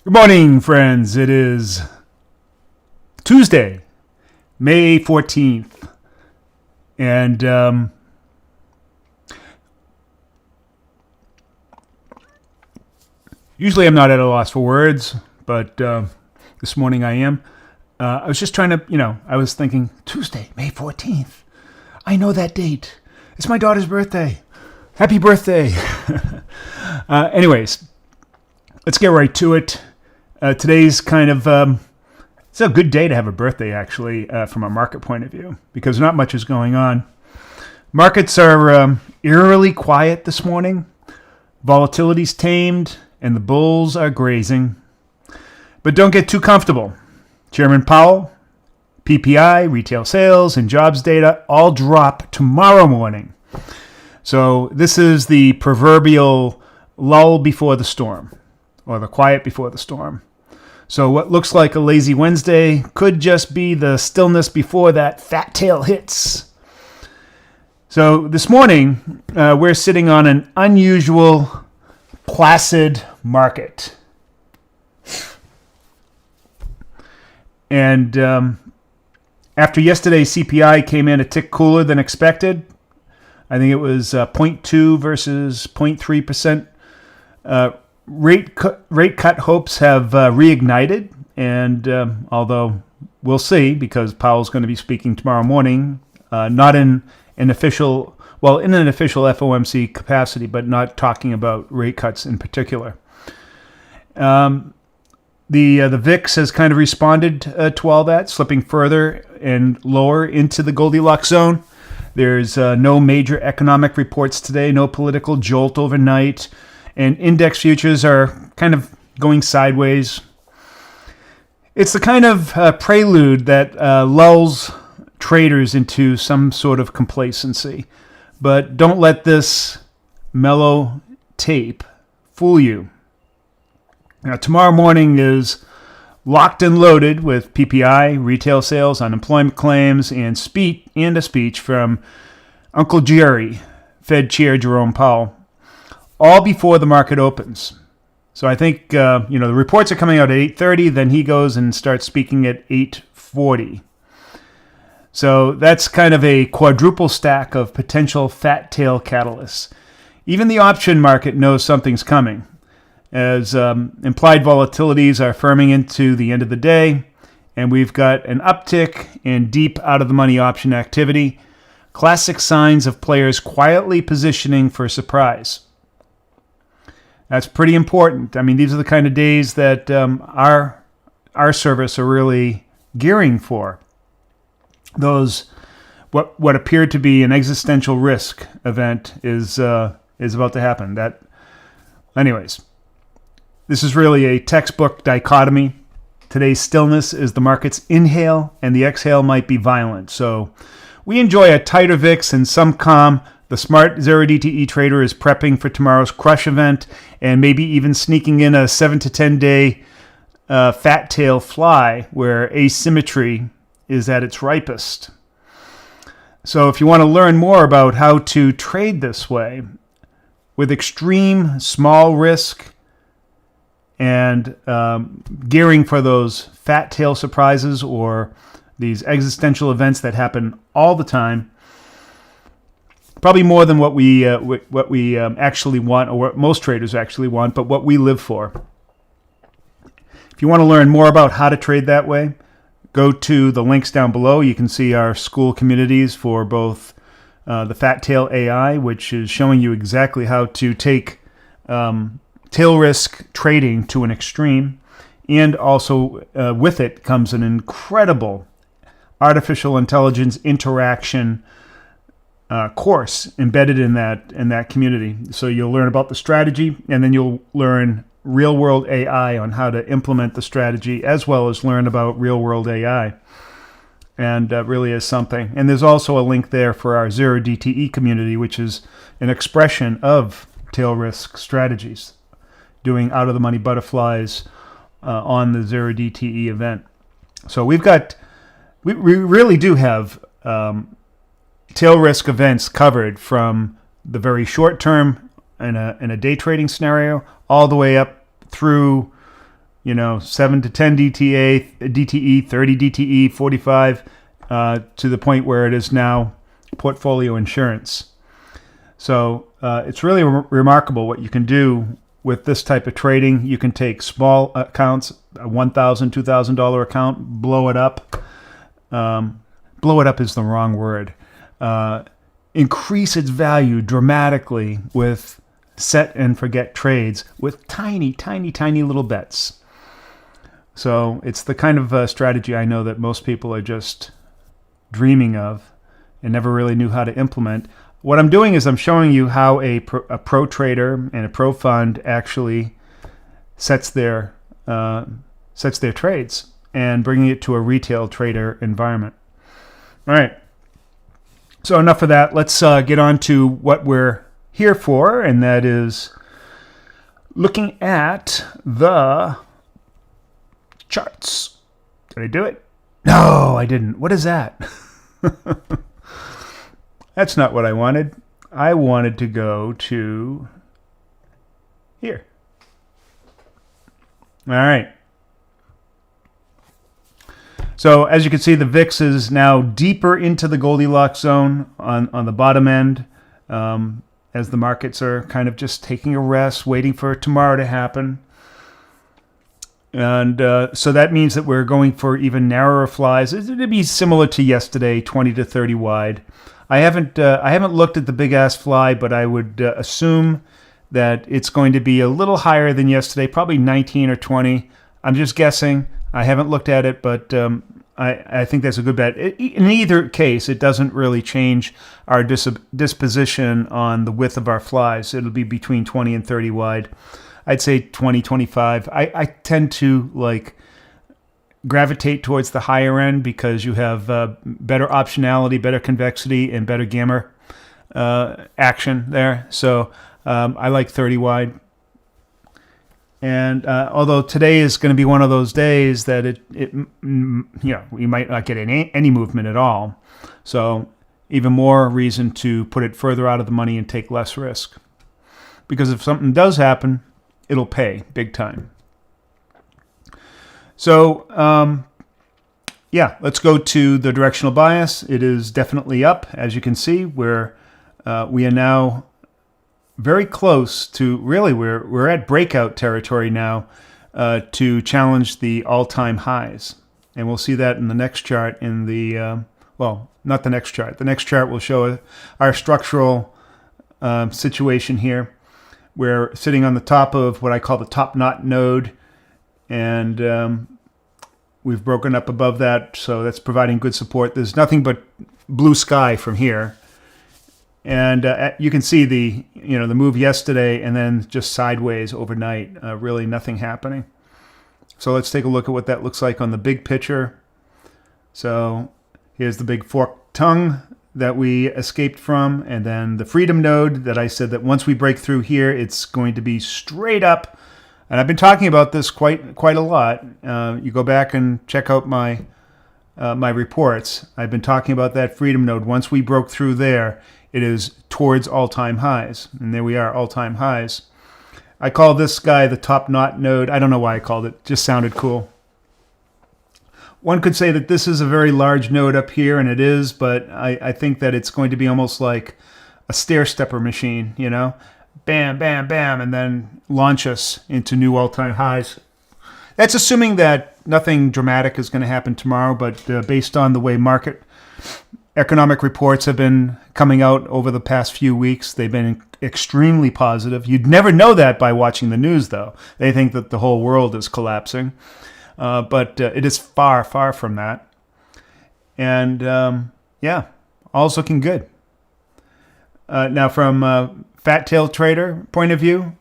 Good morning, friends. It is Tuesday, May 14th. And usually I'm not at a loss for words, but this morning I am. I was just trying to, I was thinking, Tuesday, May 14th. I know that date. It's my daughter's birthday. Happy birthday. Anyways, let's get right to it. Today's kind of, it's a good day to have a birthday, actually, from a market point of view, because not much is going on. Markets are eerily quiet this morning. Volatility's tamed, and the bulls are grazing. But don't get too comfortable. Chairman Powell, PPI, retail sales, and jobs data all drop tomorrow morning. So this is the proverbial lull before the storm, or the quiet before the storm. So what looks like a lazy Wednesday could just be the stillness before that fat tail hits. So this morning, we're sitting on an unusual, placid market. And after yesterday's CPI came in a tick cooler than expected, I think it was 0.2 versus 0.3%. Rate cut hopes have reignited, and although we'll see, because Powell's going to be speaking tomorrow morning, not in an official FOMC capacity, but not talking about rate cuts in particular. The VIX has kind of responded to all that, slipping further and lower into the Goldilocks zone. There's no major economic reports today, no political jolt overnight. And index futures are kind of going sideways. It's the kind of prelude that lulls traders into some sort of complacency. But don't let this mellow tape fool you. Now, tomorrow morning is locked and loaded with PPI, retail sales, unemployment claims, and a speech from Uncle Jerry, Fed Chair Jerome Powell, all before the market opens. So I think, the reports are coming out at 8:30, then he goes and starts speaking at 8:40. So that's kind of a quadruple stack of potential fat tail catalysts. Even the option market knows something's coming, as implied volatilities are firming into the end of the day, and we've got an uptick in deep out-of-the-money option activity, classic signs of players quietly positioning for a surprise. That's pretty important. I mean, these are the kind of days that our service are really gearing for. Those what appeared to be an existential risk event is about to happen. Anyways, this is really a textbook dichotomy. Today's stillness is the market's inhale, and the exhale might be violent. So we enjoy a tighter VIX and some calm. The smart 0DTE trader is prepping for tomorrow's crush event and maybe even sneaking in a 7 to 10 day fat tail fly where asymmetry is at its ripest. So if you want to learn more about how to trade this way with extreme small risk and gearing for those fat tail surprises or these existential events that happen all the time, probably more than what we actually want, or what most traders actually want, but what we live for. If you want to learn more about how to trade that way, go to the links down below. You can see our Skool communities for both the Fat Tail AI, which is showing you exactly how to take tail risk trading to an extreme, and also with it comes an incredible artificial intelligence interaction course embedded in that community. So you'll learn about the strategy, and then you'll learn real-world AI on how to implement the strategy, as well as learn about real-world AI. And really is something. And there's also a link there for our 0DTE community, which is an expression of tail risk strategies, doing out-of-the-money butterflies on the 0DTE event. So we really do have tail risk events covered from the very short term in a day trading scenario all the way up through 7 to 10 DTE, 30 DTE, 45, to the point where it is now portfolio insurance. So it's really remarkable what you can do with this type of trading. You can take small accounts, a $1,000, $2,000 account, blow it up. Blow it up is the wrong word. Increase its value dramatically with set and forget trades with tiny, tiny, tiny little bets. So it's the kind of strategy I know that most people are just dreaming of and never really knew how to implement. What I'm doing is I'm showing you how a pro trader and a pro fund actually sets their trades and bringing it to a retail trader environment. All right. So enough of that. Let's get on to what we're here for, and that is looking at the charts. Did I do it? No, I didn't. What is that? That's not what I wanted. I wanted to go to here. All right. So as you can see, the VIX is now deeper into the Goldilocks zone on the bottom end, as the markets are kind of just taking a rest, waiting for tomorrow to happen. And so that means that we're going for even narrower flies. It'd be similar to yesterday, 20 to 30 wide. I haven't looked at the big ass fly, but I would assume that it's going to be a little higher than yesterday, probably 19 or 20. I'm just guessing. I haven't looked at it, but I think that's a good bet. In either case, it doesn't really change our disposition on the width of our flies. It'll be between 20 and 30 wide. I'd say 20, 25. I tend to gravitate towards the higher end because you have better optionality, better convexity, and better gamma action there. So I like 30 wide. And although today is going to be one of those days that we might not get any movement at all. So even more reason to put it further out of the money and take less risk. Because if something does happen, it'll pay big time. So, let's go to the directional bias. It is definitely up, as you can see. We are now very close to, really, we're at breakout territory now to challenge the all-time highs. And we'll see that in the next chart in the, not the next chart. The next chart will show our structural situation here. We're sitting on the top of what I call the top knot node, and we've broken up above that, so that's providing good support. There's nothing but blue sky from here. And you can see the move yesterday and then just sideways overnight, really nothing happening. So let's take a look at what that looks like on the big picture. So here's the big forked tongue that we escaped from, and then the freedom node that I said that once we break through here, it's going to be straight up. And I've been talking about this quite a lot. You go back and check out my reports. I've been talking about that freedom node. Once we broke through there, it is towards all-time highs. And there we are, all-time highs. I call this guy the top knot node. I don't know why I called it. Just sounded cool. One could say that this is a very large node up here, and it is, but I think that it's going to be almost like a stair-stepper machine, Bam, bam, bam, and then launch us into new all-time highs. That's assuming that nothing dramatic is going to happen tomorrow, but based on the way market economic reports have been coming out over the past few weeks, they've been extremely positive. You'd never know that by watching the news, though. They think that the whole world is collapsing. But it is far, far from that. And, all's looking good. Now, from fat tail trader point of view,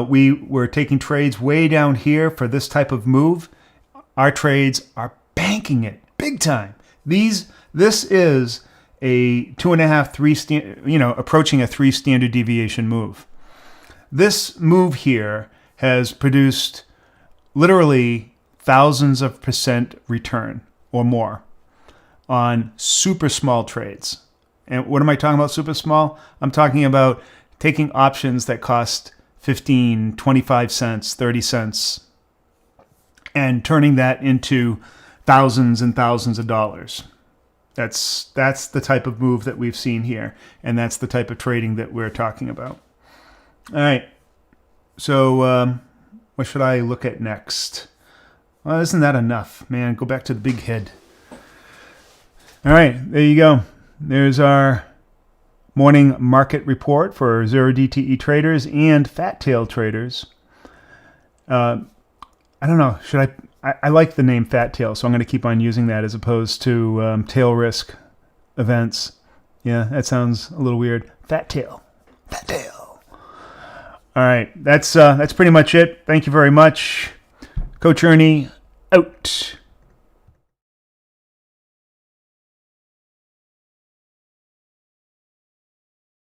we were taking trades way down here for this type of move. Our trades are banking it big time. This is a 2.5, approaching a 3 standard deviation move. This move here has produced literally thousands of % return or more on super small trades. And what am I talking about super small? I'm talking about taking options that cost 15, 25 cents, 30 cents. and turning that into thousands and thousands of dollars. That's the type of move that we've seen here, and that's the type of trading that we're talking about. All right. So what should I look at next? Well, isn't that enough, man? Go back to the big head. All right, there you go. There's our morning market report for 0DTE traders and fat tail traders. I don't know. Should I like the name fat tail, so I'm going to keep on using that as opposed to tail risk events. Yeah, that sounds a little weird. Fat tail. Fat tail. All right, that's pretty much it. Thank you very much. Coach Ernie, out.